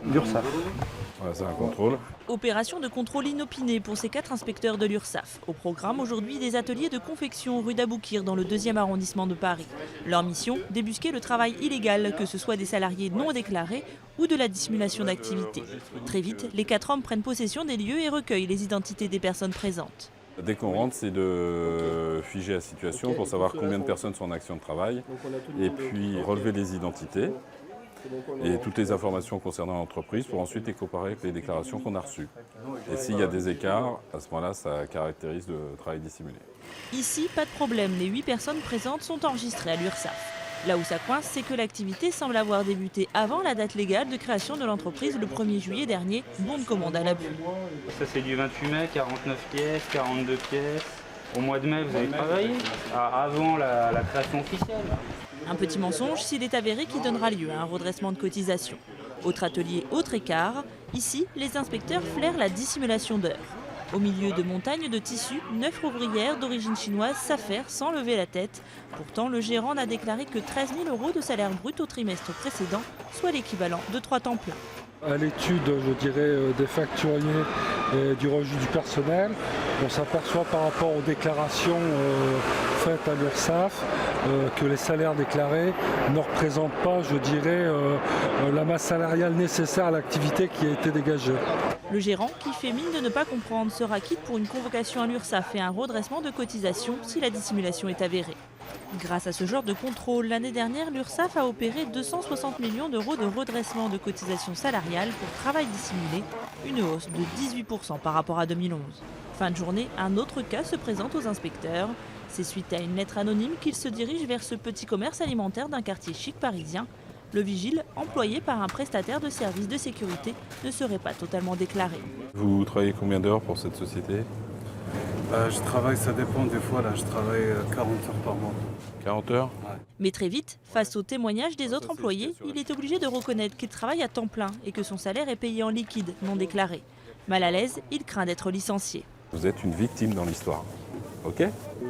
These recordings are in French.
L'URSSAF. Voilà, c'est un contrôle. Opération de contrôle inopinée pour ces 4 inspecteurs de l'URSSAF. Au programme aujourd'hui, des ateliers de confection rue d'Aboukir dans le 2e arrondissement de Paris. Leur mission, débusquer le travail illégal, que ce soit des salariés non déclarés ou de la dissimulation d'activité. Très vite, les 4 hommes prennent possession des lieux et recueillent les identités des personnes présentes. Dès qu'on rentre, c'est de figer la situation pour savoir combien de personnes sont en action de travail et puis relever les identités et toutes les informations concernant l'entreprise pour ensuite les comparer avec les déclarations qu'on a reçues. Et s'il y a des écarts, à ce moment-là, ça caractérise le travail dissimulé. Ici, pas de problème, les 8 personnes présentes sont enregistrées à l'URSSAF. Là où ça coince, c'est que l'activité semble avoir débuté avant la date légale de création de l'entreprise le 1er juillet dernier, bon de commande à l'appui. Ça c'est du 28 mai, 49 pièces, 42 pièces. Au mois de mai, vous avez travaillé avant la création officielle. Un petit mensonge s'il est avéré qui donnera lieu à un redressement de cotisation. Autre atelier, autre écart. Ici, les inspecteurs flairent la dissimulation d'heures. Au milieu de montagnes de tissus, 9 ouvrières d'origine chinoise s'affairent sans lever la tête. Pourtant, le gérant n'a déclaré que 13 000 € de salaire brut au trimestre précédent, soit l'équivalent de 3 temps pleins. À l'étude, je dirais, des facturiers et du registre du personnel, on s'aperçoit par rapport aux déclarations faites à l'URSSAF que les salaires déclarés ne représentent pas, je dirais, la masse salariale nécessaire à l'activité qui a été dégagée. Le gérant, qui fait mine de ne pas comprendre, sera quitte pour une convocation à l'URSSAF et un redressement de cotisation si la dissimulation est avérée. Grâce à ce genre de contrôle, l'année dernière, l'URSSAF a opéré 260 millions € de redressement de cotisations salariales pour travail dissimulé, une hausse de 18% par rapport à 2011. Fin de journée, un autre cas se présente aux inspecteurs. C'est suite à une lettre anonyme qu'ils se dirigent vers ce petit commerce alimentaire d'un quartier chic parisien. Le vigile, employé par un prestataire de services de sécurité, ne serait pas totalement déclaré. Vous travaillez combien d'heures pour cette société? Je travaille, ça dépend des fois, là, je travaille 40 heures par mois. 40 heures? Ouais. Mais très vite, face aux témoignages des autres employés, il est obligé de reconnaître qu'il travaille à temps plein et que son salaire est payé en liquide, non déclaré. Mal à l'aise, il craint d'être licencié. Vous êtes une victime dans l'histoire, ok?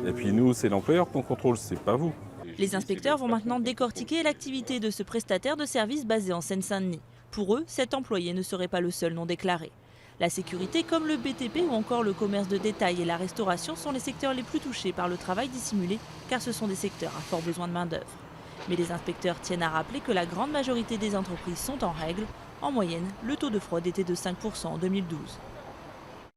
Et puis nous, c'est l'employeur qu'on contrôle, c'est pas vous. Les inspecteurs vont maintenant décortiquer l'activité de ce prestataire de services basé en Seine-Saint-Denis. Pour eux, cet employé ne serait pas le seul non déclaré. La sécurité, comme le BTP ou encore le commerce de détail et la restauration, sont les secteurs les plus touchés par le travail dissimulé, car ce sont des secteurs à fort besoin de main-d'œuvre. Mais les inspecteurs tiennent à rappeler que la grande majorité des entreprises sont en règle. En moyenne, le taux de fraude était de 5% en 2012.